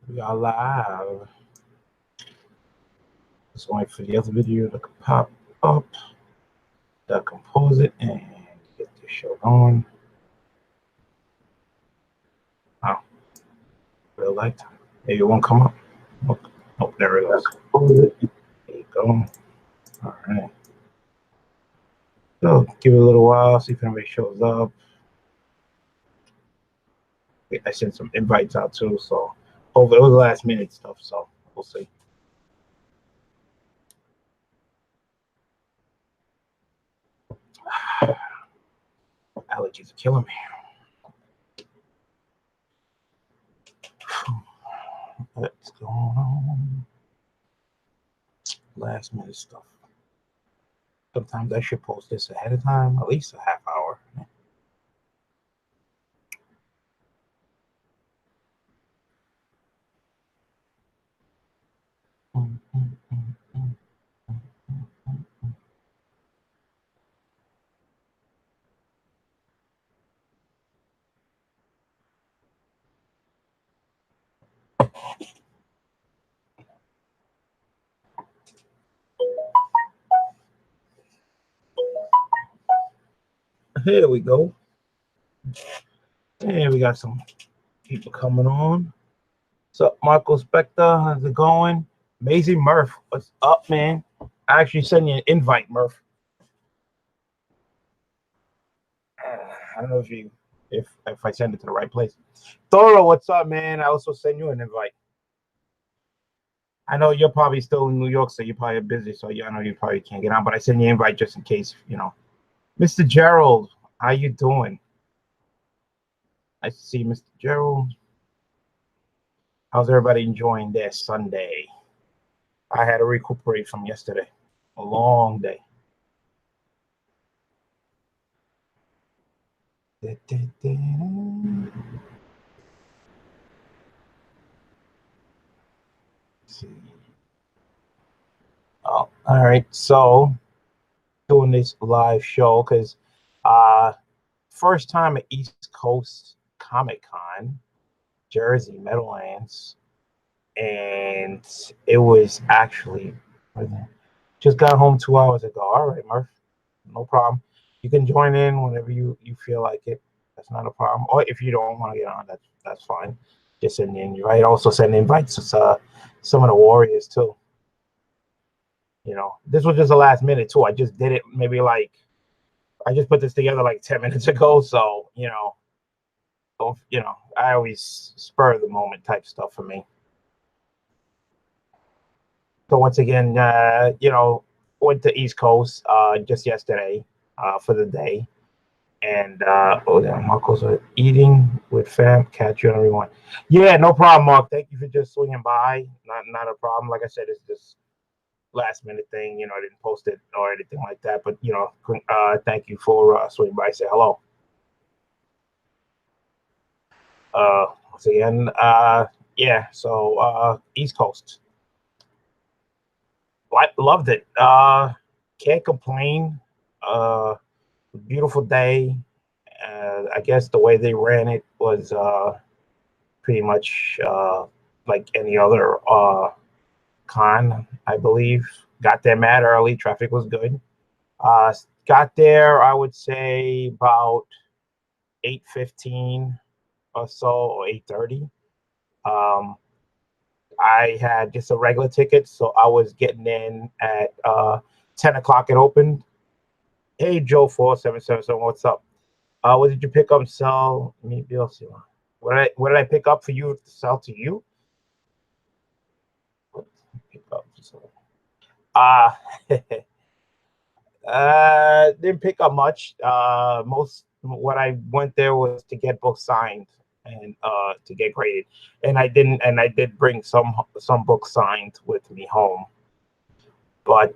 We are live. Just wait for the other video to pop up, to compose it, and get this show on. Oh, real light time. Maybe it won't come up. Oh, there it is. Compose it. There you go. All right. So give it a little while, see if anybody shows up. I sent some invites out too, so hopefully it was last minute stuff, so we'll see. Allergies are killing me. What's going on? Last minute stuff. Sometimes I should post this ahead of time, at least a half hour. Here we go. And we got some people coming on. What's up, Michael Spector? How's it going? Amazing Murph, what's up, man? I actually sent you an invite, Murph. I don't know if I send it to the right place. Thorough, what's up, man? I also sent you an invite. I know you're probably still in New York, so you're probably busy. So I know you probably can't get on, but I sent you an invite just in case, you know. Mr. Gerald, how you doing? Nice to see you, Mr. Gerald. How's everybody enjoying their Sunday? I had to recuperate from yesterday. A long day. Oh, all right. So doing this live show because first time at East Coast Comic Con, Jersey, Meadowlands, and it was actually just got home 2 hours ago. All right, Murph, no problem. You can join in whenever you feel like it. That's not a problem. Or if you don't want to get on, that's fine. Just send in. You right. Also send invites to some of the Warriors too. You know, this was just the last minute too. I just did it maybe like I just put this together like 10 minutes ago. So I always spur the moment type stuff for me. So once again, went to East Coast just yesterday for the day. And Marcos are eating with fam. Catch you on everyone. Yeah, no problem, Mark. Thank you for just swinging by. Not a problem. Like I said, it's just last minute thing. You know, I didn't post it or anything like that. But thank you for swinging by. Say hello. Once again, yeah. So East Coast, loved it. Can't complain. Beautiful day. I guess the way they ran it was pretty much like any other con, I believe. Got there mad early. Traffic was good. Got there, I would say, about 8:15 or so, or 8:30. I had just a regular ticket, so I was getting in at 10 o'clock. It opened. Hey, Joe 4777, what's up? What did you pick up and sell? Maybe I'll see. What did I pick up for you to sell to you? Pick up. Uh didn't pick up much. Most what I went there was to get books signed and to get graded. And I did bring some books signed with me home. But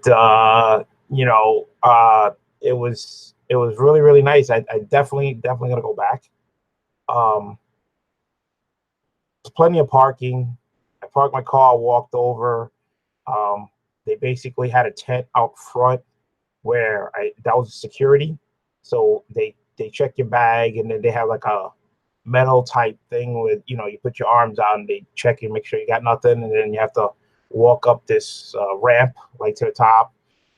it was really, really nice. I definitely gonna go back. There's plenty of parking. I parked my car, walked over. They basically had a tent out front where that was security. So they check your bag, and then they have like metal type thing with, you put your arms out and they check you, make sure you got nothing, and then you have to walk up this ramp like to the top.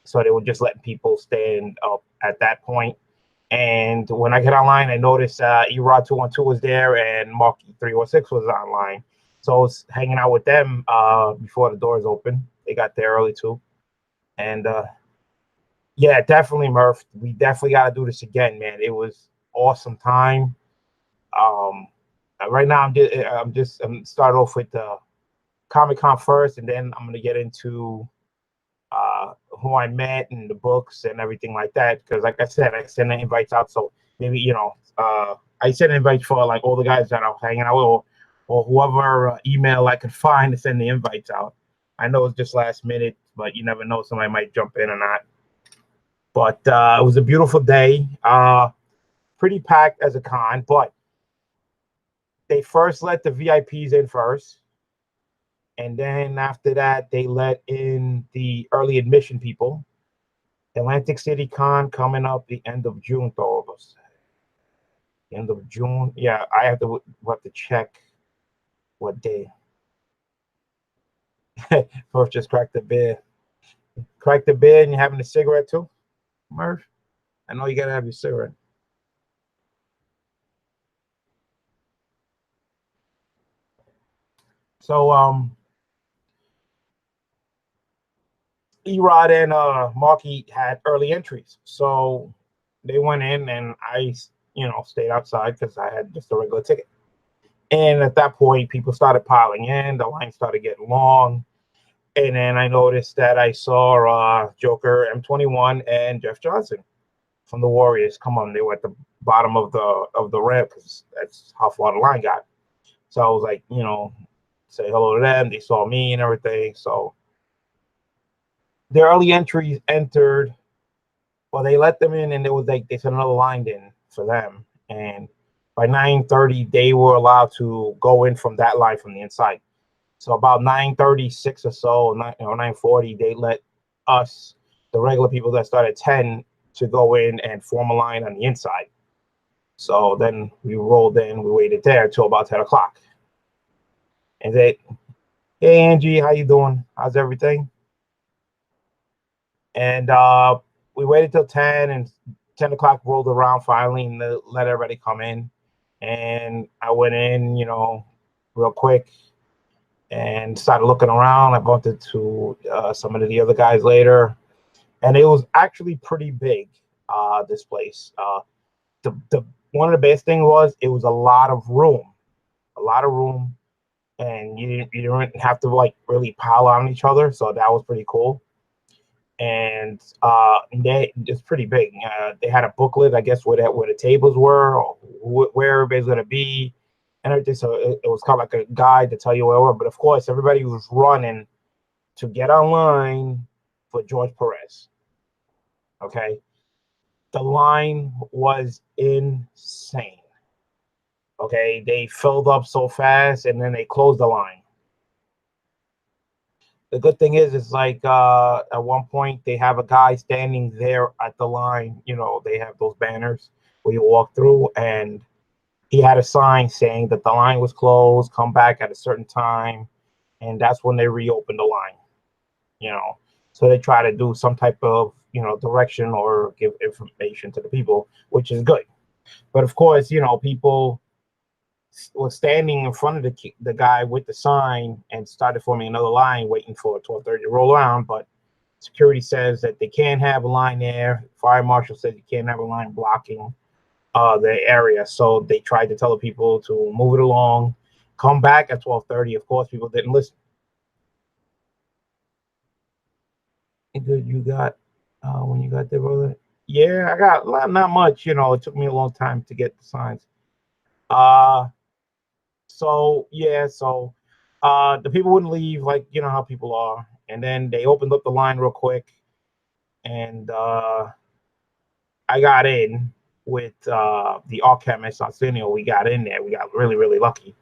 So they were just letting people stand up at that point. And when I get online, I noticed Erod 212 was there and Mark 316 was online. So I was hanging out with them before the doors open. They got there early too. And yeah, definitely, Murph. We definitely got to do this again, man. It was awesome time. Um, right now, I'm start off with the Comic Con first, and then I'm gonna get into who I met and the books and everything like that. Because, like I said, I send the invites out, so maybe I send invites for like all the guys that I'm hanging out with, or whoever email I could find to send the invites out. I know it's just last minute, but you never know, somebody might jump in or not. But it was a beautiful day. Pretty packed as a con, but they first let the VIPs in first. And then after that, they let in the early admission people. Atlantic City Con coming up the end of June, all of us. End of June. Yeah, I have to check what day. First, just crack the beer. Crack the beer, and you're having a cigarette too, Murph? I know you gotta have your cigarette. So Erod and Marky had early entries. So they went in and I stayed outside because I had just a regular ticket. And at that point, people started piling in. The line started getting long. And then I noticed that I saw Joker, M21, and Jeff Johnson from the Warriors. Come on, they were at the bottom of the ramp because that's how far the line got. So I was like, say hello to them. They saw me and everything. So the early entries entered. Well, they let them in, and there was like they said another line in for them. And by 9:30, they were allowed to go in from that line from the inside. So about 9:36 or so, 9:40, they let us, the regular people that start at 10, to go in and form a line on the inside. So then we rolled in, we waited there till about 10 o'clock. And they, hey Angie, how you doing? How's everything? And we waited till 10, and 10 o'clock rolled around finally, and let everybody come in. And I went in, real quick and started looking around. I bumped into some of the other guys later, and it was actually pretty big. This place, the one of the best thing was it was a lot of room, and you didn't have to like really pile on each other, so that was pretty cool. And it's pretty big. They had a booklet, I guess, where the tables were, or where everybody's gonna be, and everything. So it was kind of like a guide to tell you where we were. But of course, everybody was running to get online for George Perez. Okay, the line was insane. Okay, they filled up so fast, and then they closed the line. The good thing is, it's like at one point they have a guy standing there at the line. They have those banners where you walk through, and he had a sign saying that the line was closed, come back at a certain time, and that's when they reopened the line. You know, so they try to do some type of direction or give information to the people, which is good. But of course, people was standing in front of the guy with the sign and started forming another line, waiting for 12:30 to roll around. But security says that they can't have a line there. Fire marshal says you can't have a line blocking the area. So they tried to tell the people to move it along, come back at 12:30. Of course, people didn't listen. Good, you got when you got there, brother. Yeah, I got not much. It took me a long time to get the signs. Uh, So yeah, so the people wouldn't leave, like how people are, and then they opened up the line real quick, and I got in with the alchemist Arsenio. We got in there. We got really really lucky,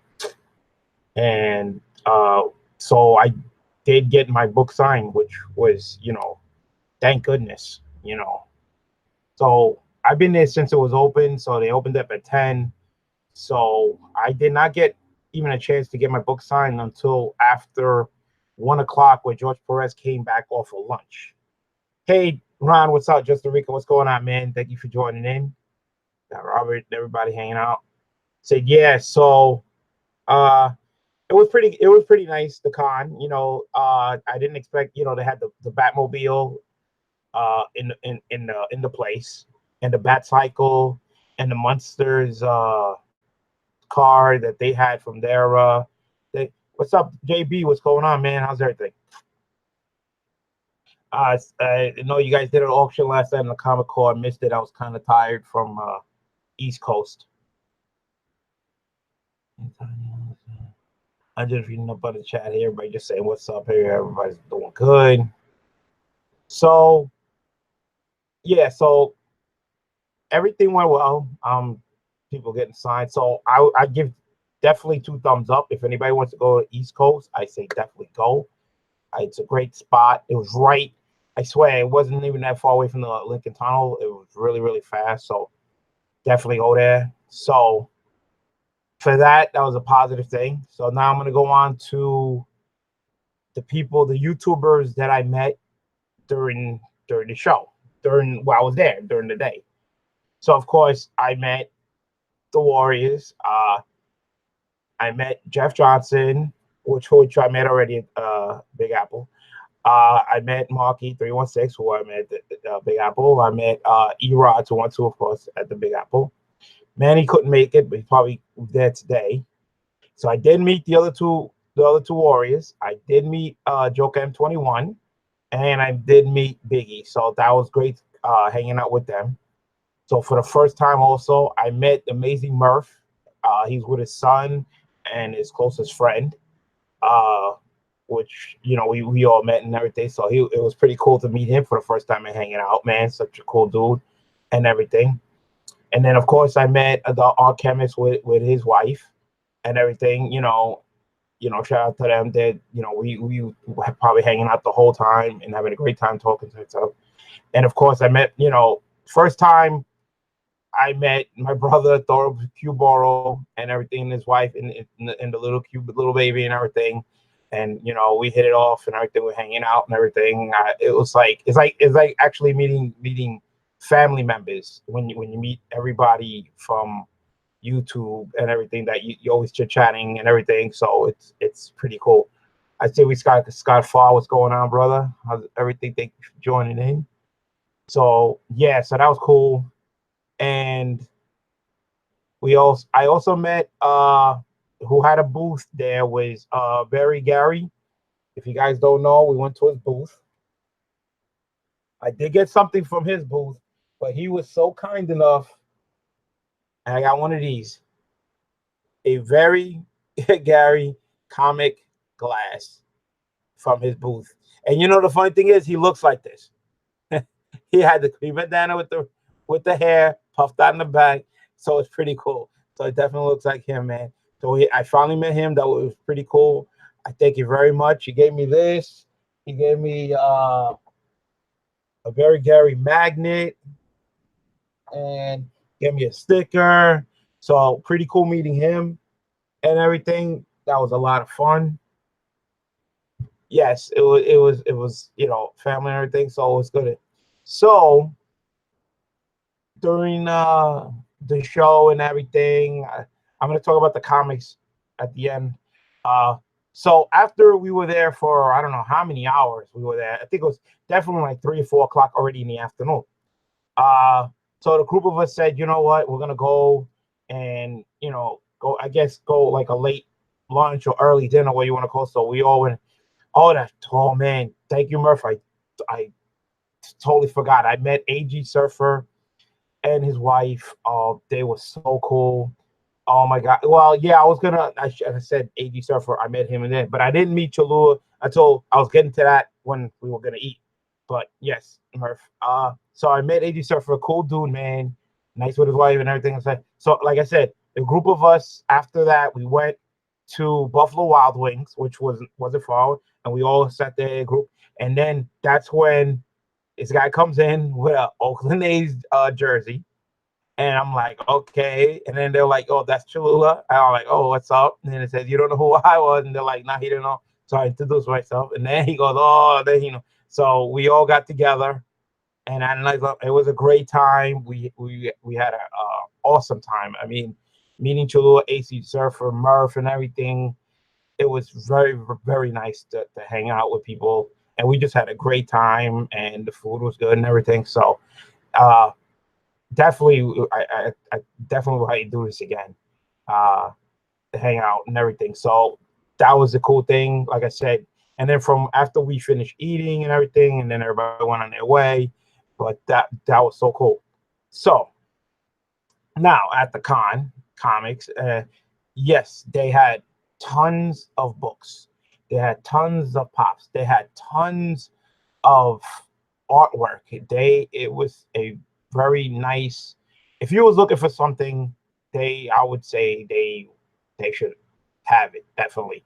and so I did get my book signed, which was thank goodness. So I've been there since it was open. So they opened up at 10. So I did not get even a chance to get my book signed until after 1 o'clock, where George Perez came back off of lunch. Hey, Ron, what's up? Just Rica, what's going on, man? Thank you for joining in. Got Robert, everybody hanging out. Said yeah. So uh, it was pretty nice. The con, I didn't expect, they had the Batmobile in the place, and the Bat Cycle, and the Monsters car that they had from their what's up, JB? What's going on, man? How's everything? I know you guys did an auction last night in the Comic Con. I missed it. I was kind of tired from East Coast. I'm just reading up on the chat here. Everybody just saying what's up here. Everybody's doing good. So yeah, so everything went well. People getting signed. So I give definitely 2 thumbs up. If anybody wants to go to East Coast, I say definitely go. It's a great spot. It was right. I swear it wasn't even that far away from the Lincoln Tunnel. It was really, really fast. So definitely go there. So for that was a positive thing. So now I'm going to go on to the people, the YouTubers that I met during the show, while I was there during the day. So of course I met the Warriors. I met Jeff Johnson, which I met already at Big Apple. I met Marky 316, who I met at the Big Apple. I met E-Rod 212, of course, at the Big Apple. Manny couldn't make it, but he's probably there today. So I did meet the other two Warriors. I did meet Joker M21, and I did meet Biggie. So that was great hanging out with them. So for the first time, also, I met Amazing Murph. He's with his son and his closest friend, which we all met and everything. So it was pretty cool to meet him for the first time and hanging out, man. Such a cool dude and everything. And then of course I met the art chemist with his wife and everything. Shout out to them. That we were probably hanging out the whole time and having a great time talking to each other. And of course I met, first time I met my brother Thor Cuboro and everything, and his wife, and the little baby and everything. And we hit it off and everything. We're hanging out and everything. It's like actually meeting family members when you meet everybody from YouTube and everything, that you always chit chatting and everything. So it's pretty cool. I say we Scott Farr, what's going on, brother? How's everything? Thank you for joining in. So yeah, so that was cool. And I also met who had a booth there was Barry Gary. If you guys don't know, we went to his booth. I did get something from his booth, but he was so kind enough, and I got one of these, a very Gary comic glass from his booth. And the funny thing is, he looks like this. He had the cream bandana with the hair puffed out in the back, so it's pretty cool. So it definitely looks like him, man. So I finally met him. That was pretty cool. I thank you very much. He gave me this. He gave me a very Gary magnet and gave me a sticker. So pretty cool meeting him and everything. That was a lot of fun. Yes, it was family and everything. So it was good. So during the show and everything, I'm going to talk about the comics at the end. So after we were there for, I don't know how many hours we were there. I think it was definitely like 3 or 4 o'clock already in the afternoon. So the group of us said, you know what, we're going to go and, go like a late lunch or early dinner, where you want to call. So we all went, oh man, thank you, Murph. I totally forgot. I met AG Surfer and his wife. They were so cool. Oh my god. Well, yeah, I said AG Surfer. I met him and then, but I didn't meet Chalua until I was getting to that when we were gonna eat. But yes, Murph. So I met AG Surfer, a cool dude, man. Nice with his wife and everything. So, like I said, a group of us after that, we went to Buffalo Wild Wings, which wasn't far, and we all sat there in a group. And then that's when this guy comes in with a Oakland A's jersey. And I'm like, okay. And then they're like, oh, that's Cholula. And I'm like, oh, what's up? And then it says, you don't know who I was. And they're like, nah, he didn't know. So I introduced myself. And then he goes, oh, then you know. So we all got together, and it was a great time. We had an awesome time. I mean, meeting Cholula, AC Surfer, Murph, and everything. It was very, very nice to hang out with people. And we just had a great time, and the food was good and everything. So, uh, definitely, I definitely want to do this again, uh, to hang out and everything. So that was the cool thing, like I said. And then from after we finished eating and everything, and then everybody went on their way. But that was so cool. So now at the con comics, yes, they had tons of books. They had tons of pops. They had tons of artwork. It was a very nice. If you was looking for something, I would say they should have it definitely,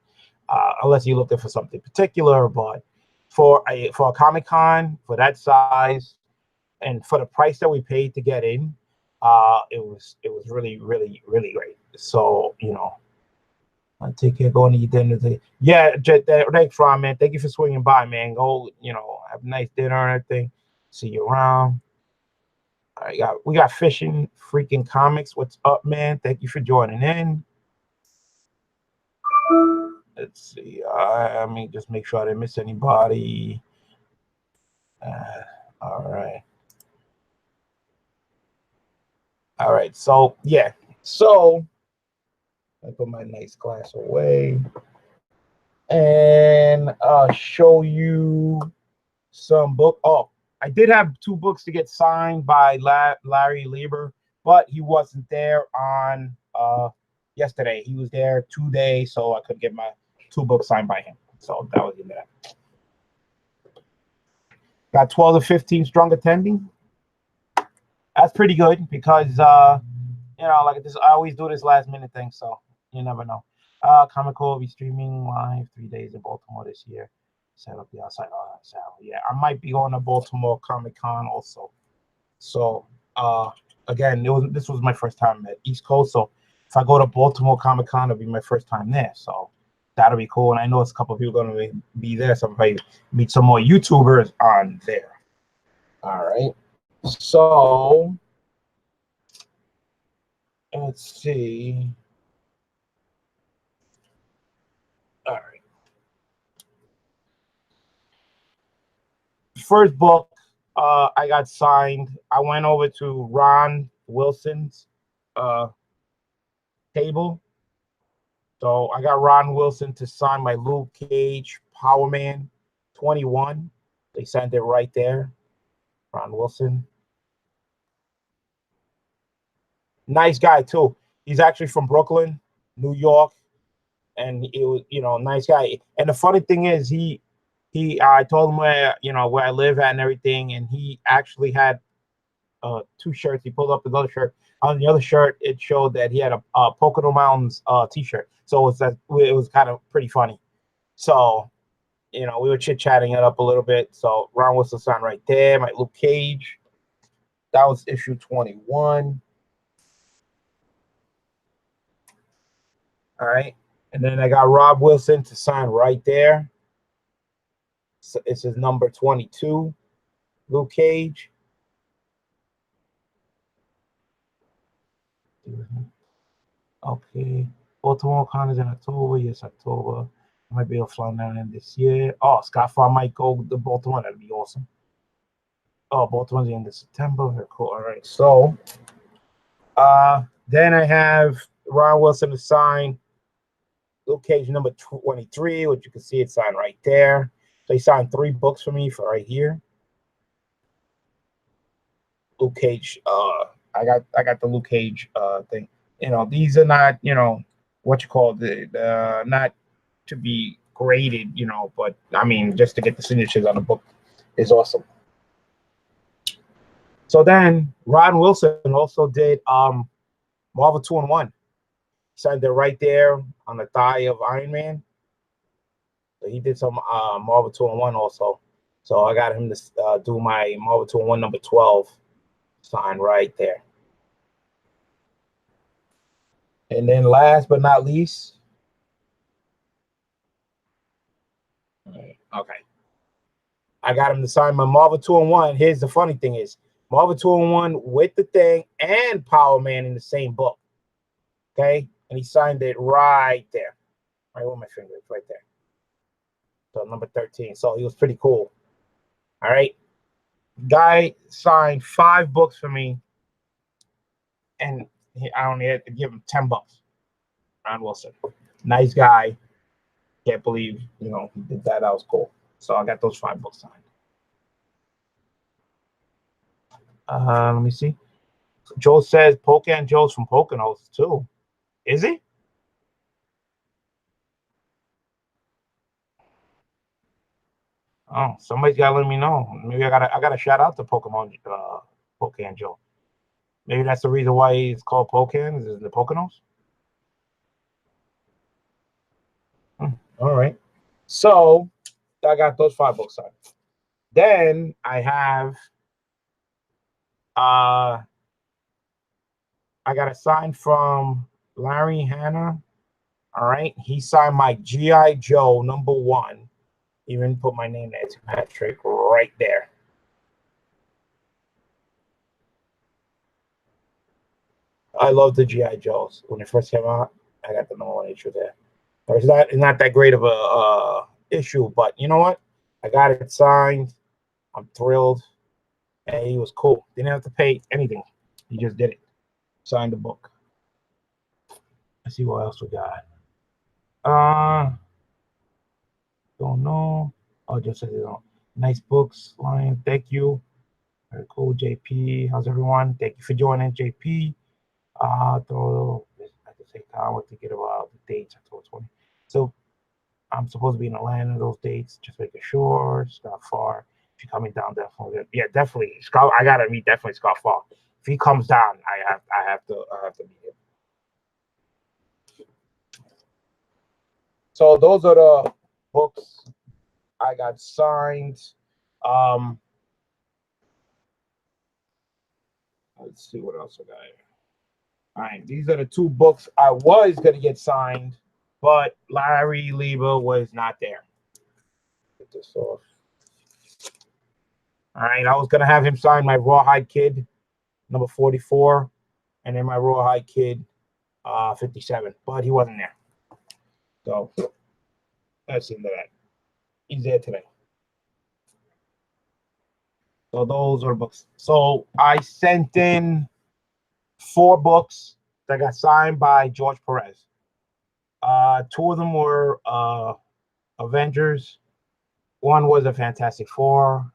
unless you're looking for something particular. But for a Comic Con for that size and for the price that we paid to get in, it was really really really great. So I take care, go and eat dinner. Yeah, thanks, Ron, man. Thank you for swinging by, man. Go, have a nice dinner and everything. See you around. We got fishing freaking comics. What's up, man? Thank you for joining in. Let's see. Let me just make sure I didn't miss anybody. Uh, all right. All right. So yeah. So I put my nice glass away and I'll show you some book. Oh, I did have two books to get signed by Larry Lieber, but he wasn't there on yesterday. He was there today, so I could get my two books signed by him. So that was in there. Got 12 to 15 strong attending. That's pretty good because like this, I always do this last minute thing, so you never know. Comic-Con will be streaming live 3 days in Baltimore this year. Set up the outside. So yeah, I might be going to Baltimore Comic-Con also. So again, this was my first time at East Coast. So if I go to Baltimore Comic-Con, it'll be my first time there. So that'll be cool. And I know it's a couple of people going to be there. So I might meet some more YouTubers on there. All right. So let's see. All right. First book I got signed. I went over to Ron Wilson's uh, table. So I got Ron Wilson to sign my Luke Cage Power Man 21. They sent it right there. Ron Wilson. Nice guy too. He's actually from Brooklyn, New York. And it was, nice guy. And the funny thing is I told him where I live at and everything, and he actually had two shirts. He pulled up his other shirt. On the other shirt, it showed that he had a Pocono Mountains t-shirt. So it was kind of pretty funny. So, we were chit-chatting it up a little bit. So Ron Wilson signed right there. My Luke Cage. That was issue 21. All right. And then I got Rob Wilson to sign right there. So this is number 22, Luke Cage. Okay. Baltimore Con is in October. Yes, October. I might be able to fly down in this year. Oh, Scott Farr might go to Baltimore. That'd be awesome. Oh, Baltimore's the end of September. Very cool. All right. So then I have Ron Wilson to sign Luke Cage number 23, which you can see it signed right there. So he signed 3 books for me for right here. Luke Cage. I got the Luke Cage thing. These are not, what you call the not to be graded, but I mean just to get the signatures on the book is awesome. So then Ron Wilson also did Marvel 2-in-1. Signed it right there on the thigh of Iron Man. So he did some Marvel 2-in-1 also. So I got him to do my Marvel 2-in-1 number 12 sign right there. And then last but not least, okay, I got him to sign my Marvel 2-in-1. Here's the funny thing is Marvel 2-in-1 with the thing and Power Man in the same book. Okay, and he signed it right there, right with my finger, it's right there. So number 13. So he was pretty cool. All right, guy signed 5 books for me, and I only had to give him $10. Ron Wilson, nice guy. Can't believe he did that. That was cool. So I got those 5 books signed. Let me see. Joe says Pocan Joe's from Poconos too. Is he? Oh, somebody's gotta let me know. Maybe I gotta shout out to Pokemon Pocan Joe. Maybe that's the reason why he's called Pocan, is the Poconos. All right. So I got those 5 books signed. Then I have I got a sign from Larry Hannah. All right. He signed my G.I. Joe #1. Even put my name there, to Patrick, right there. I love the G.I. Joes. When it first came out, I got the #1 issue there. It's not that great of a issue, but you know what? I got it signed. I'm thrilled. And he was cool. Didn't have to pay anything. He just did it. Signed the book. Let's see what else we got. Don't know. Oh, just said, nice books, Lion. Thank you. Very cool, JP. How's everyone? Thank you for joining, JP. Though at the same time, what to get about the dates, October 20. So I'm supposed to be in Atlanta those dates, just making sure. It's not far. If you're coming down, definitely. Yeah, definitely. Scott, I gotta meet definitely Scott Fall. If he comes down, I have to meet him. So those are the books I got signed. Um, let's see what else I got here. All right, these are the 2 books I was gonna get signed, but Larry Lieber was not there. Get this off. All right, I was gonna have him sign my Rawhide Kid #44, and then my Rawhide Kid 57, but he wasn't there. So that's the end of that. He's there today. So those are books. So I sent in 4 books that got signed by George Perez. 2 of them were Avengers. One was a Fantastic Four,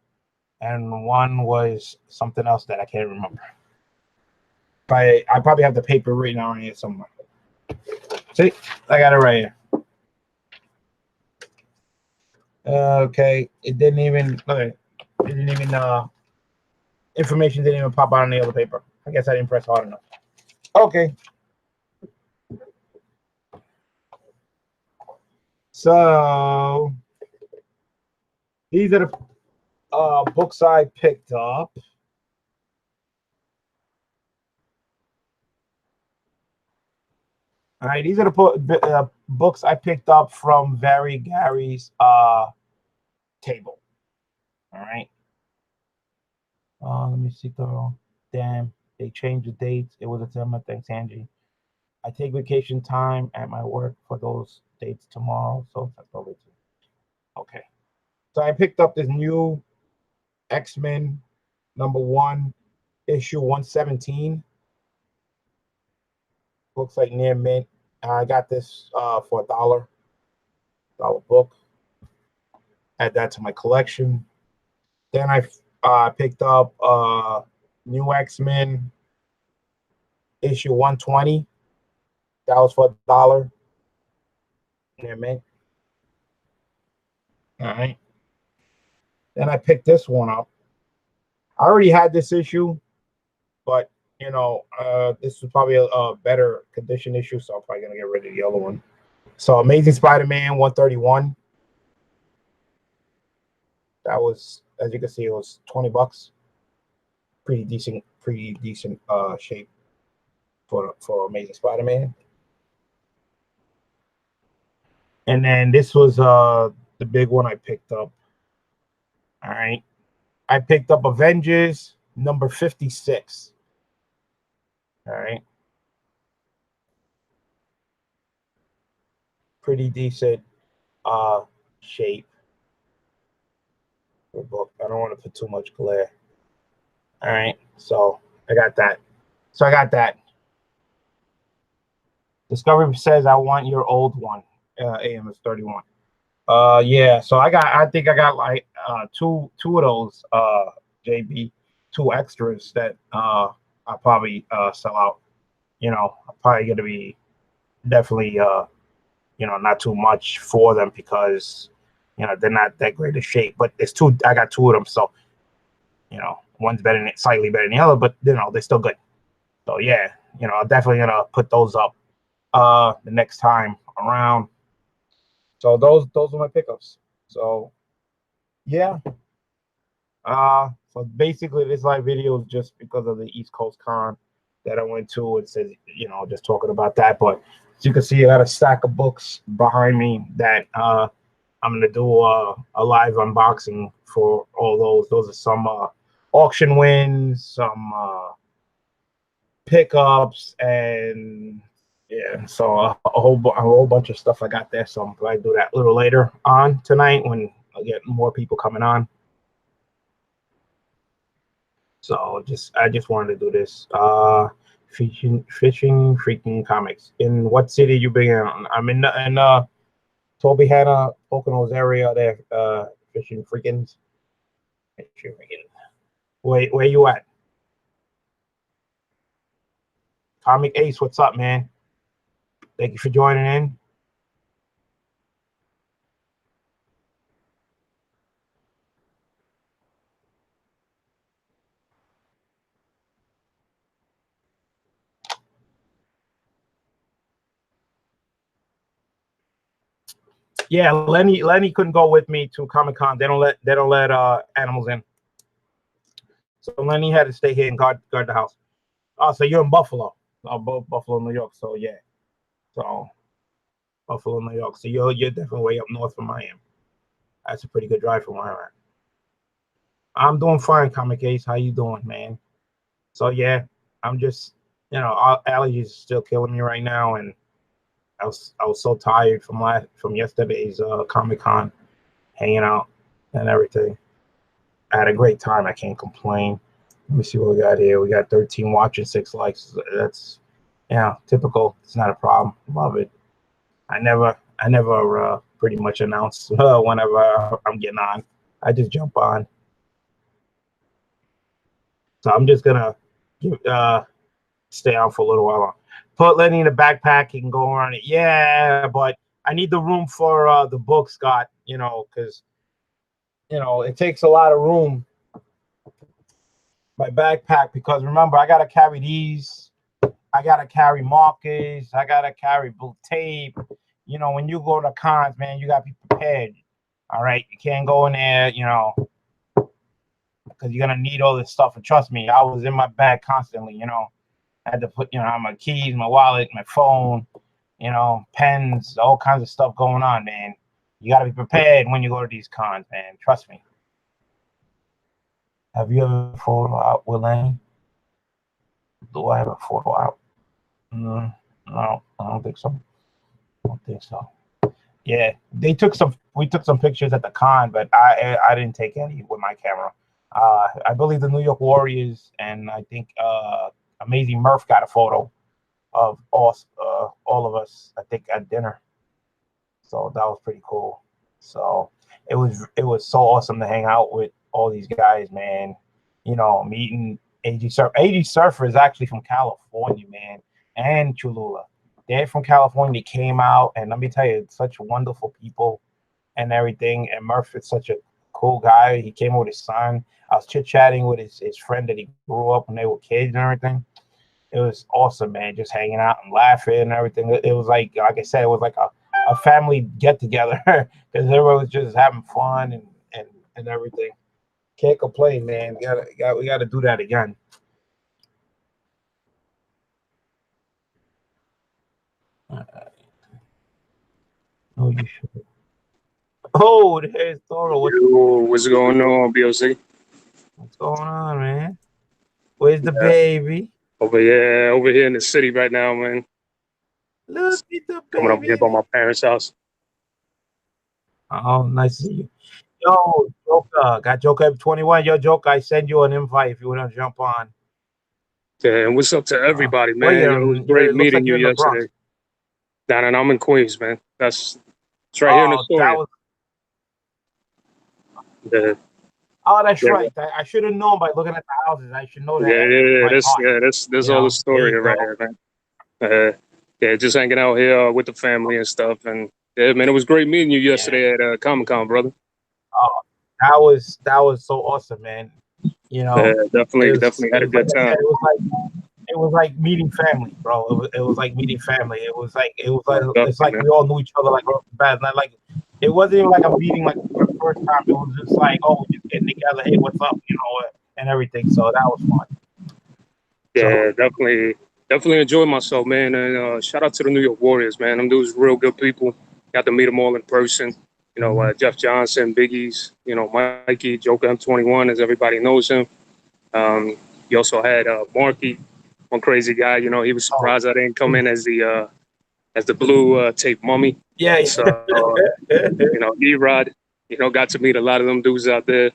and one was something else that I can't remember. I probably have the paper written on here somewhere. See, I got it right here. Okay, it didn't even. Okay, it didn't even. Information didn't even pop out on the other paper. I guess I didn't press hard enough. Okay. So these are the books I picked up. All right, these are the books I picked up from Very Gary's table. All right. Let me see though. Damn, they changed the dates. It was a summer. Thanks, Angie. I take vacation time at my work for those dates tomorrow. So that's probably okay. So I picked up this new X-Men #1, issue 117. Looks like near mint. I got this for $1 book. Add that to my collection. Then I picked up new X-Men issue 120. That was for $1 near mint. All right. Then I picked this one up. I already had this issue, but this was probably a better condition issue, so I'm probably gonna get rid of the other one. So Amazing Spider-Man 131. That was, as you can see, it was $20. Pretty decent shape for Amazing Spider-Man. And then this was the big one I picked up. All right. I picked up Avengers number 56. All right. Pretty decent shape for book. I don't want to put too much glare. All right. So I got that. So I got that. Discovery says I want your old one. AM is 31. Yeah, so I think I got like two of those JB, two extras that I'll probably sell out. I'm probably gonna be definitely not too much for them because they're not that great of shape. But there's two. I got two of them, so one's better than slightly better than the other, but they're still good. So yeah, I'm definitely gonna put those up the next time around. So those are my pickups. So yeah. So basically this live video is just because of the East Coast Con that I went to. It says, just talking about that. But as you can see, I got a stack of books behind me that I'm gonna do a live unboxing for all those. Those are some auction wins, some pickups, and yeah, so a whole bunch of stuff I got there. So I'm glad to do that a little later on tonight when I get more people coming on. So I just wanted to do this. Fishing freaking comics. In what city you been in? I'm in Toby Hanna, Poconos area there. Fishing freakins. Fishing freaking. Where you at? Comic Ace, what's up, man? Thank you for joining in. Yeah, Lenny couldn't go with me to Comic Con. They don't let animals in. So Lenny had to stay here and guard the house. Oh, so you're in Buffalo. Both Buffalo, New York. So yeah. So Buffalo, New York. So you're definitely way up north from Miami. That's a pretty good drive from where I'm at. I'm doing fine, Comic Ace. How you doing, man? So yeah, I'm just allergies are still killing me right now, and I was so tired from yesterday's Comic Con, hanging out and everything. I had a great time. I can't complain. Let me see what we got here. We got 13 watching, 6 likes. That's typical. It's not a problem. Love it. I never pretty much announce whenever I'm getting on. I just jump on. So I'm just gonna stay on for a little while. Put Lenny in a backpack. He can go around it. Yeah, but I need the room for the book, Scott. Because it takes a lot of room. My backpack, because remember I gotta carry these. I gotta carry markers. I gotta carry blue tape. When you go to cons, man, you gotta be prepared. All right, you can't go in there, because you're gonna need all this stuff. And trust me, I was in my bag constantly. I had to put, my keys, my wallet, my phone, pens, all kinds of stuff going on, man. You gotta be prepared when you go to these cons, man. Trust me. Have you ever photo out with Lenny? Do I have a photo out? No, I don't think so. I don't think so. Yeah, they took some. We took some pictures at the con, but I didn't take any with my camera. I believe the New York Warriors and I think Amazing Murph got a photo of all of us. I think at dinner, so that was pretty cool. So it was so awesome to hang out with all these guys, man. Meeting AG Surf. AG Surfer is actually from California, man, and Cholula. They're from California. They came out, and let me tell you, such wonderful people and everything. And Murph is such a cool guy. He came with his son. I was chit chatting with his friend that he grew up when they were kids and everything. It was awesome, man. Just hanging out and laughing and everything. It was like I said, it was like a family get together because everyone was just having fun and everything. Can't complain, man. We gotta do that again. Oh, you should. Oh, there's Toro. Yo, what's going on, BOC? What's going on, man? Where's the baby? Over here in the city right now, man. Look at the Coming up here by baby. my parents' house. Oh, nice to see you. Yo, Joker. Got Joker 21. Yo, Joker, I send you an invite if you want to jump on. Yeah, and what's up to everybody, Where man? you're Yo, it was in, great it looks meeting like you you're in the Bronx. yesterday. Down and I'm in Queens, man. That's it's right here in Oh, Astoria. Yeah, that's yeah, right. I should have known by looking at the houses. I should know that by heart. This You all the know, there story you right go. here, man. Yeah, just hanging out here with the family and stuff. And yeah, man, it was great meeting you Yeah. yesterday at Comic-Con, brother. Oh, that was so awesome, man. You know, Definitely it had a was like good I said, time. it was like meeting family, bro. It was like meeting family. It's Definitely, like man. we all knew each other like off the bat. Not like it wasn't even like a meeting like for the first time. It was just like, oh, we're just getting together. Hey, what's up? And everything. So that was fun. So Yeah, definitely enjoyed myself, man. And shout out to the New York Warriors, man. Them dudes real good people. Got to meet them all in person. Jeff Johnson, Biggie's, Mikey, Joker M21, as everybody knows him. You also had Marky, one crazy guy. He was oh surprised I didn't come in as the blue tape mummy. yeah. So E-Rod, got to meet a lot of them dudes out there.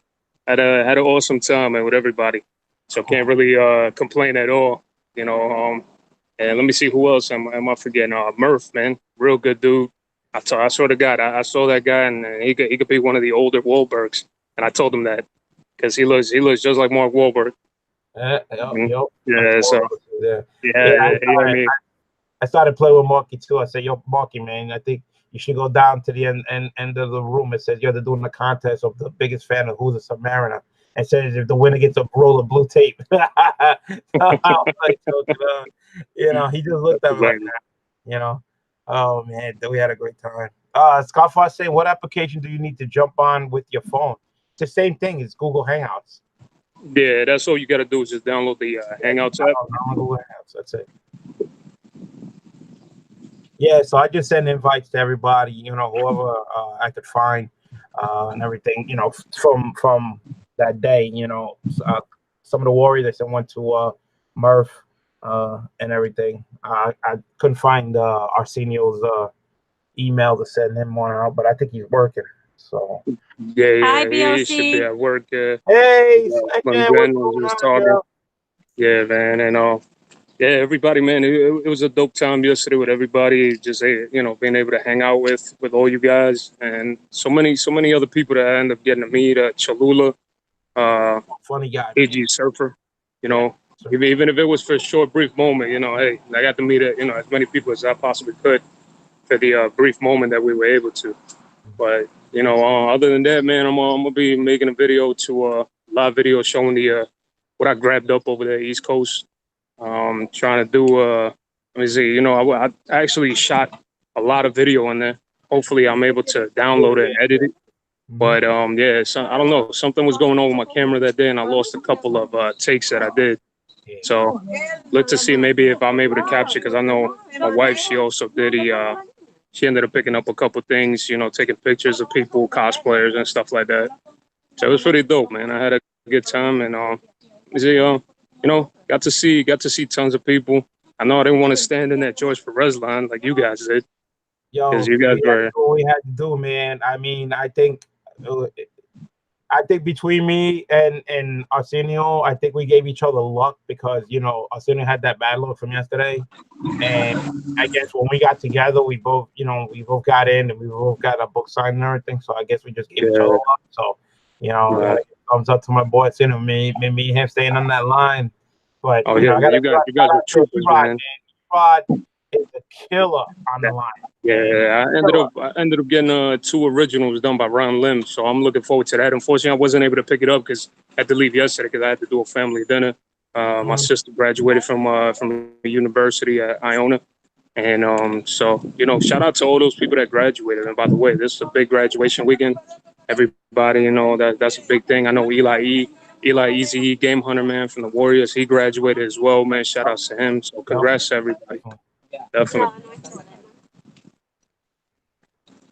Had an awesome time, man, with everybody. So can't Cool. really complain at all. You know, and let me see who else am I forgetting? Murph, man, real good dude. I swear to God, I saw that guy, and he could be one of the older Wahlbergs, and I told him that because he looks just like Mark Wahlberg. Mhm. Yep. I Yeah, told so him. Yeah. yeah, Yeah. yeah, I mean, I started playing with Marky too. I said, "Yo, Marky, man, I think you should go down to the end of the room." It says, "Yo, they're doing a contest of the biggest fan of Who's a Submariner." And says if the winner gets a roll of blue tape. So I was like, he just looked at me like blame. that. Oh man, we had a great time. Scott Foss saying, "What application do you need to jump on with your phone?" It's the same thing. It's Google Hangouts. Yeah, that's all you got to do is just download the Yeah, Hangouts app. I Google Hangouts. That's it. Yeah, so I just send invites to everybody, whoever I could find, and everything, from that day, some of the Warriors I sent one to Murph and everything. I couldn't find Arsenio's email to send him one out, but I think he's working. So, Yeah, he should be at work. hey, When Slackman, what's Jen was going just on, talking. girl? Yeah, man, and yeah, everybody, man, it was a dope time yesterday with everybody. Just being able to hang out with all you guys, and so many other people that I end up getting to meet. Cholula, uh, Funny guy, man. AG Surfer. You Yeah. know, even if it was for a short, brief moment, hey, I got to meet as many people as I possibly could for the brief moment that we were able to. But other than that, man, I'm gonna be making a video to live video showing the what I grabbed up over the East Coast. Trying to do let me see, I actually shot a lot of video in there. Hopefully, I'm able to download it and edit it. Mhm. But yeah, so, I don't know. Something was going on with my camera that day, and I lost a couple of takes that I did. Yeah. So look to see maybe if I'm able to capture, because I know my wife, she also did she ended up picking up a couple things, taking pictures of people, cosplayers and stuff like that. So it was pretty dope, man. I had a good time, and got to see tons of people. I know I didn't want to stand in that George Perez line like you guys did, because Yo, you guys we had to were. do what we had to do, man. I mean, uh, I think between me and Arsenio, I think we gave each other luck because Arsenio had that bad luck from yesterday, and I guess when we got together, we both got in and we both got a book signed and everything. So I guess we just gave each other Yeah, luck. So I uh, gotta give thumbs up to my boy Arsenio, me and him staying on that line. But oh yeah, I man, gotta you shout guys were out to troopers, Erod, man. man. Erod is a killer on the line, man. Yeah, I ended up getting two originals done by Ron Lim, so I'm looking forward to that. Unfortunately, I wasn't able to pick it up because I had to leave yesterday because I had to do a family dinner. My Mhm. sister graduated from the university at Iona, and so shout out to all those people that graduated. And by the way, this is a big graduation weekend. Everybody, that's a big thing. I know Eli Easy Game Hunter, man, from the Warriors, he graduated as well, man. Shout out to him. So Yep, congrats to everybody, definitely. definitely.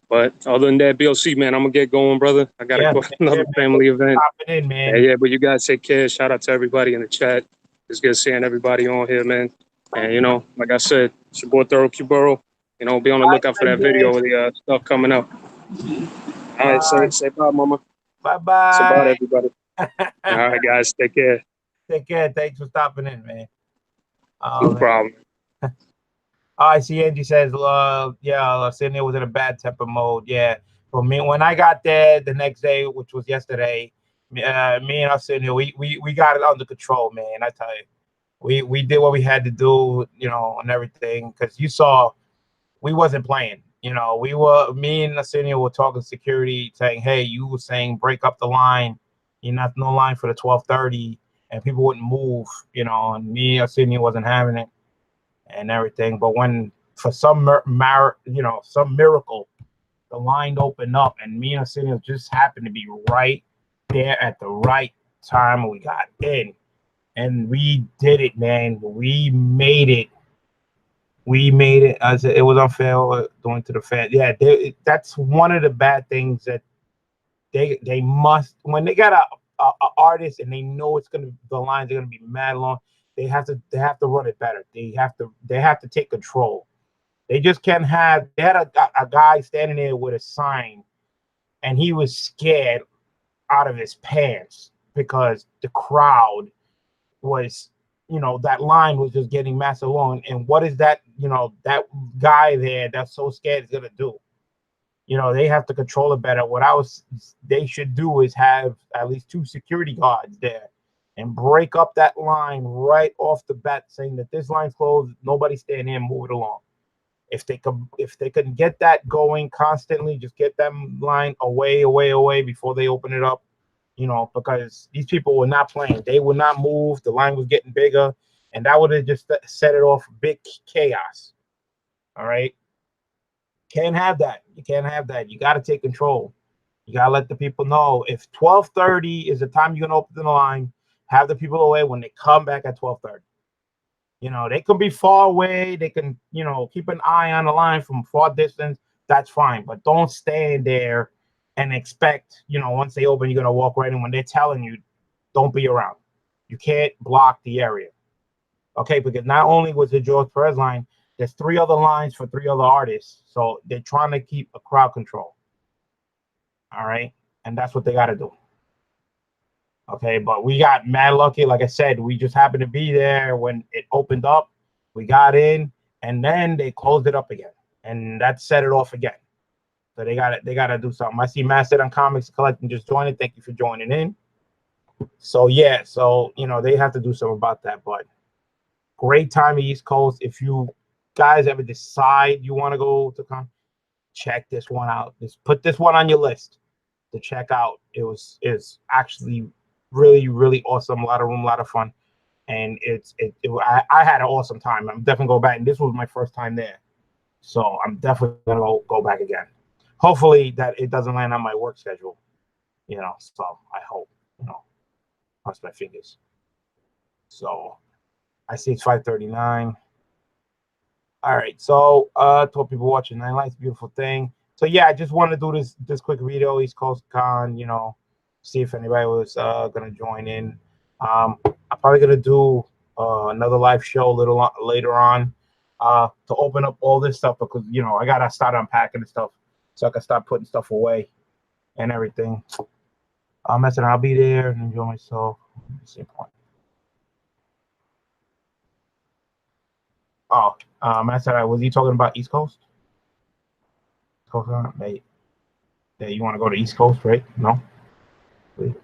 But other than that, BLC, man, I'm gonna get going, brother. I gotta go to another family event. Popping in, man. Yeah, but you guys take care. Shout out to everybody in the chat. It's good seeing everybody on here, man. And you know, like I said, it's your boy Thorough Cubero. You know, be on the lookout for that video with the stuff coming up. All right, say bye, mama. Bye-bye. Say bye to everybody. All right, guys, take care. Take care. Thanks for stopping in, man. No problem. I see Angie says, yeah, Sydney was in a bad temper mode. Yeah. For me, when I got there the next day, which was yesterday, me and Arsenio, we got it under control, man. I tell you, we did what we had to do, you know, and everything. Because you saw, we wasn't playing. You know, me and Arsenio were talking security, saying, hey, you were saying break up the line. You're not no line for the 12:30, and people wouldn't move. You know, and me, Arsenio wasn't having it and everything. But when for some some miracle, the line opened up and me and Arsenio just happened to be right there at the right time, and we got in and we did it, man. We made it. As it was unfair going to the Fed. Yeah, that's one of the bad things that they must, when they got a artist and they know the lines are gonna be mad long. They have to run it better. They have to take control. They just can't have. They had a guy standing there with a sign, and he was scared out of his pants because the crowd was, that line was just getting massive long. And what is that? That guy there that's so scared is gonna do? They have to control it better. They should do is have at least 2 security guards there and break up that line right off the bat, saying that this line's closed, nobody stand here, move it along. If they can get that going constantly, just get them line away before they open it up, because these people were not playing. They would not move. The line was getting bigger, and that would have just set it off big chaos. All right. Can't have that. You can't have that. You got to take control. You got to let the people know if 12:30 is the time you're going to open the line, have the people away when they come back at 12:30. They can be far away. They can, keep an eye on the line from far distance. That's fine. But don't stand there and expect, once they open, you're going to walk right in when they're telling you, don't be around. You can't block the area. Okay, because not only was the George Perez line, there's 3 other lines for 3 other artists. So they're trying to keep a crowd control. All right. And that's what they got to do. Okay. But we got mad lucky. Like I said, we just happened to be there when it opened up. We got in and then they closed it up again. And that set it off again. So they got to do something. I see Master on Comics Collecting just joined. Thank you for joining in. So, yeah. So, they have to do something about that. But great time East Coast. If you guys ever decide you want to go to check this one out. Just put this one on your list to check out. It's actually really, really awesome. A lot of room, a lot of fun, and I had an awesome time. I'm definitely go back, and this was my first time there, so I'm definitely gonna go back again. Hopefully that it doesn't land on my work schedule, So I hope, cross my fingers. So I see it's 5:39. All right, so to people watching Nine Lights, beautiful thing. So yeah, I just want to do this quick video, East Coast Con, see if anybody was gonna join in. I'm probably gonna do another live show a little later on to open up all this stuff because I gotta start unpacking the stuff so I can start putting stuff away and everything. I said I'll be there and enjoy myself. Same point. Oh, I said, was he talking about East Coast? Hey, you want to go to East Coast, right? No? Wait.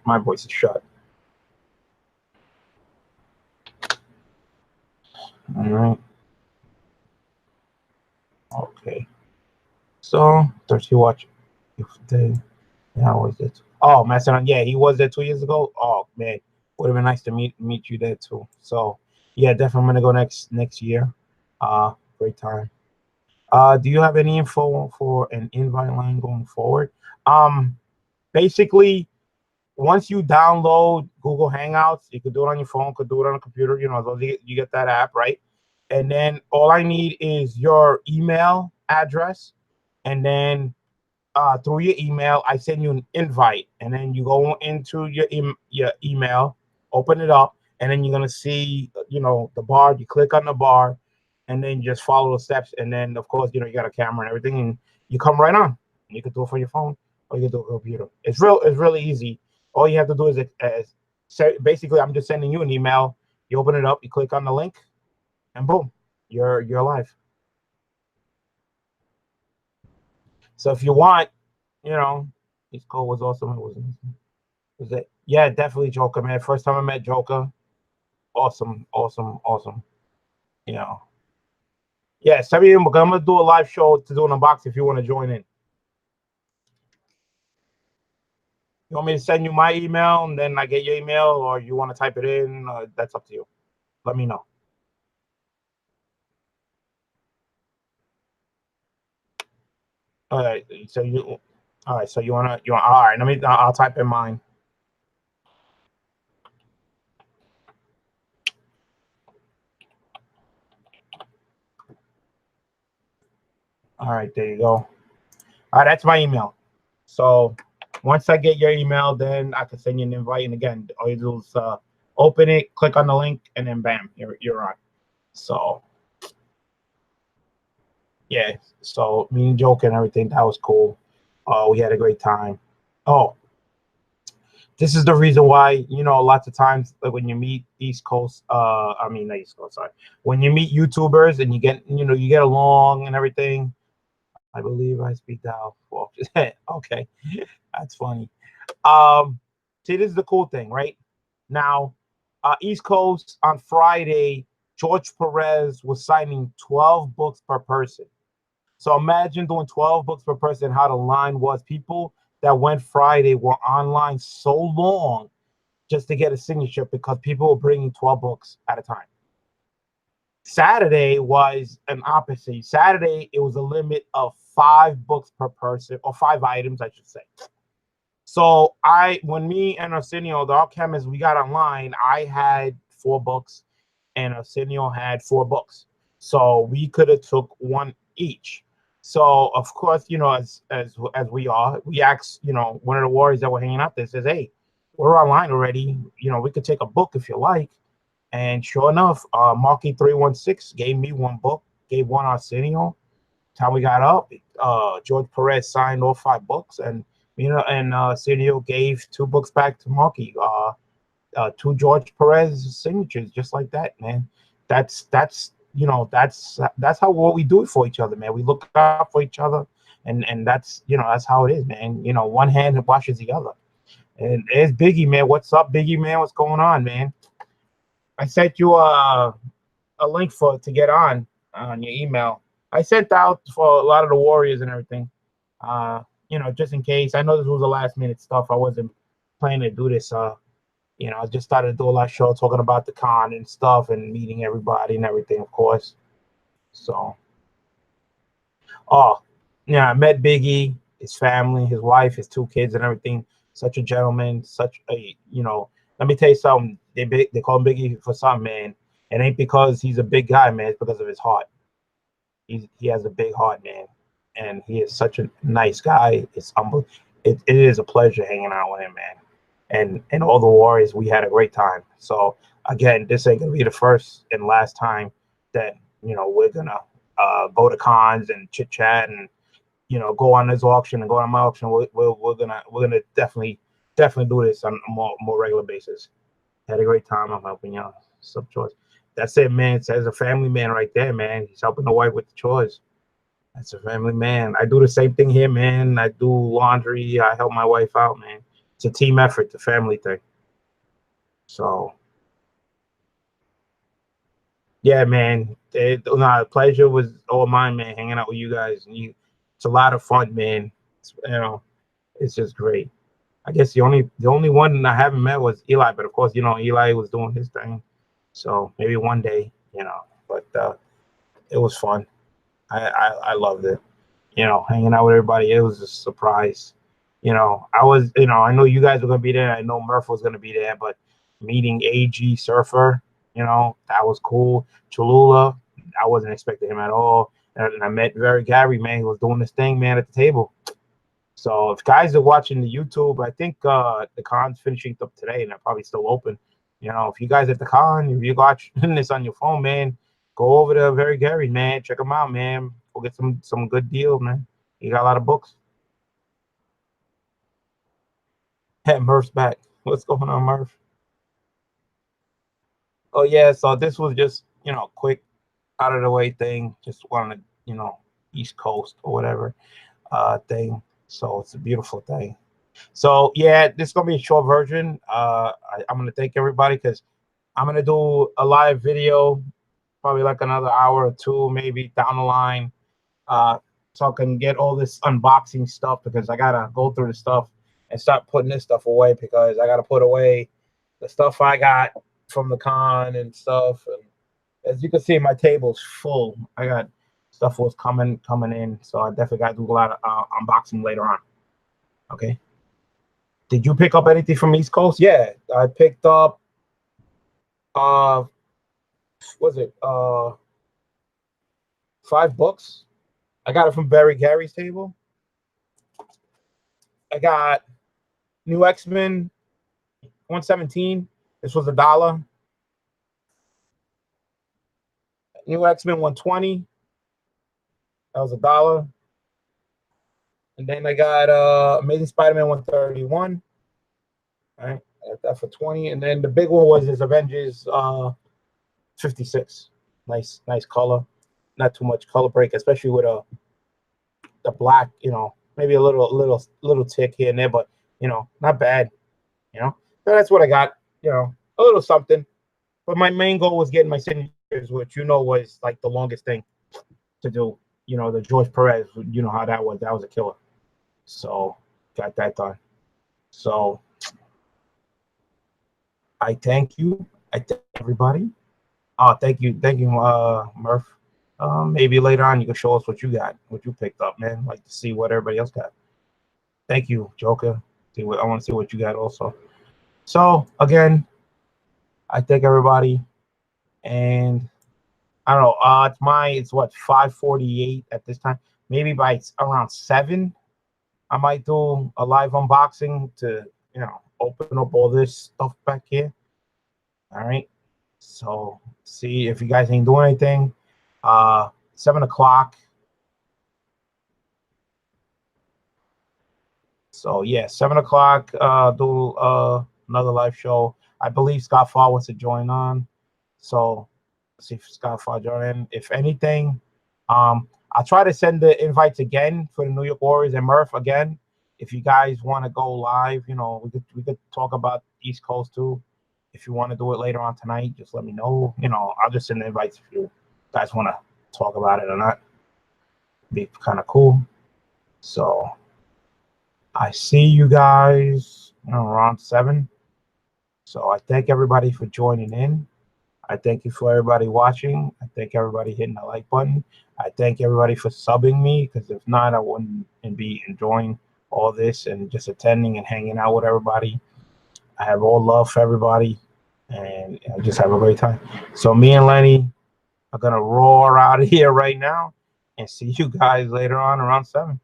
My voice is shut. All right. Okay. So, thirsty watch. If they, yeah, was it? Oh, Macedon, yeah, he was there 2 years ago. Oh man, would have been nice to meet you there too. So, yeah, definitely I'm gonna go next year. Great time. Do you have any info for an invite line going forward? Basically, once you download Google Hangouts, you could do it on your phone, could do it on a computer, you know, as long as you get that app, right? And then all I need is your email address. And then through your email, I send you an invite. And then you go into your email, open it up, and then you're going to see, you know, the bar. You click on the bar, and then just follow the steps. And then, of course, you know, you got a camera and everything, and you come right on. You can do it for your phone or you can do it on a computer. It's really easy. All you have to do is basically, I'm just sending you an email. You open it up, you click on the link, and boom, you're live. So if you want, you know, his call was awesome. Was it? Yeah, definitely Joker, man. First time I met Joker, awesome, awesome, awesome. You know, yeah. Send me. I'm gonna do a live show to do an unboxing if you want to join in. You want me to send you my email and then I get your email, or you want to type it in? That's up to you. Let me know. All right. So you. All right. So you want. All right. Let me. I'll type in mine. All right. There you go. All right. That's my email. So once I get your email, then I can send you an invite. And again, all you do is open it, click on the link, and then bam, you're on. So yeah, so me and Joke and everything, that was cool. We had a great time. Oh, this is the reason why, you know, lots of times like when you meet East Coast, I mean not East Coast, sorry. When you meet YouTubers and you get, you know, you get along and everything. I believe I speak now. Okay, that's funny. See, this is the cool thing, right? Now, East Coast on Friday, George Perez was signing 12 books per person. So imagine doing 12 books per person, how the line was. People that went Friday were online so long just to get a signature because people were bringing 12 books at a time. Saturday was an opposite. Saturday, it was a limit of 5 books per person, or 5 items, I should say. So when me and Arsenio, the alchemist, we got online, I had 4 books and Arsenio had 4 books. So we could have took one each. So of course, you know, as we are, we asked, you know, one of the warriors that were hanging out there says, "Hey, we're online already. You know, we could take a book if you like." And sure enough, Marky 316 gave me 1 book, gave 1 Arsenio. Time we got up, George Perez signed all 5 books, and you know, and Arsenio gave 2 books back to Marky. 2 George Perez signatures, just like that, man. That's you know, that's how what we do it for each other, man. We look out for each other, and that's, you know, that's how it is, man. You know, one hand washes the other. And it's Biggie, man. What's up, Biggie, man? What's going on, man? I sent you a link to get on your email. I sent out for a lot of the Warriors and everything. You know, just in case. I know this was a last minute stuff. I wasn't planning to do this. You know, I just started to do a live show talking about the con and stuff and meeting everybody and everything, of course. So, oh, yeah, I met Biggie, his family, his wife, his 2 kids, and everything. Such a gentleman, such a, you know. Let me tell you something. They call him Biggie for something, man. It ain't because he's a big guy, man. It's because of his heart. He has a big heart, man, and he is such a nice guy. It's humble. It is a pleasure hanging out with him, man. And all the Warriors, we had a great time. So again, this ain't gonna be the first and last time that, you know, we're gonna go to cons and chit chat and, you know, go on this auction and go on my auction. We're gonna definitely do this on a more regular basis. Had a great time. I'm helping y'all. Sub chores. That's it, man. It says a family man right there, man. He's helping the wife with the chores. That's a family man. I do the same thing here, man. I do laundry. I help my wife out, man. It's a team effort, the family thing. So, yeah, man. The pleasure was all mine, man. Hanging out with you guys, and it's a lot of fun, man. You know, it's just great. I guess the only one I haven't met was Eli, but of course, you know, Eli was doing his thing. So maybe one day, you know. But it was fun. I loved it. You know, hanging out with everybody. It was a surprise. I was, I know you guys were gonna be there. I know Murph was gonna be there, but meeting AG Surfer, that was cool. Cholula, I wasn't expecting him at all. And I met Very Gary, man. He was doing this thing, man, at the table. So if guys are watching the YouTube, I think the con's finishing up today, and they're probably still open. If you guys at the con, if you watching this on your phone, man, go over to Very Gary, man. Check him out, man. Go get some good deals, man. He got a lot of books. Hey, Murph's back. What's going on, Murph? Oh yeah, so this was just quick out of the way thing. Just wanted East Coast or whatever thing. So it's a beautiful thing. So yeah, this is gonna be a short version. I'm gonna thank everybody because I'm gonna do a live video, probably like another hour or two, maybe down the line. So I can get all this unboxing stuff because I gotta go through the stuff and start putting this stuff away because I gotta put away the stuff I got from the con and stuff. And as you can see, my table's full. I got stuff was coming in, so I definitely got to do a lot of unboxing later on. Okay. Did you pick up anything from East Coast? Yeah, I picked up. Was it 5 books? I got it from Barry Gary's table. I got New X-Men 117. This was $1. New X-Men 120. That was $1. And then I got Amazing Spider-Man 131. All right, I got that for 20. And then the big one was this Avengers 56. Nice color. Not too much color break, especially with the black, maybe a little tick here and there, but not bad. So that's what I got, a little something. But my main goal was getting my signatures, which was like the longest thing to do. The George Perez, how that was. That was a killer. So got that done. So I thank you. I thank everybody. Oh, thank you, Murph. Maybe later on you can show us what you got, what you picked up, man. Like to see what everybody else got. Thank you, Joker. I want to see what you got also. So again, I thank everybody, and I don't know. It's what 5:48 at this time. Maybe by around 7, I might do a live unboxing to open up all this stuff back here. All right. So see if you guys ain't doing anything. 7 o'clock. So yeah, 7 o'clock. Do another live show. I believe Scott Farr wants to join on. So let's see if Scott Farr join in. If anything, I'll try to send the invites again for the New York Warriors and Murph again. If you guys want to go live, we could talk about East Coast too. If you want to do it later on tonight, just let me know. I'll just send the invites if you guys want to talk about it or not. Be kind of cool. So I see you guys around 7. So I thank everybody for joining in. I thank you for everybody watching. I thank everybody hitting the like button. I thank everybody for subbing me, because if not, I wouldn't be enjoying all this and just attending and hanging out with everybody. I have all love for everybody, and I just have a great time. So me and Lenny are going to roar out of here right now and see you guys later on around 7.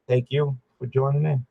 Thank you for joining in.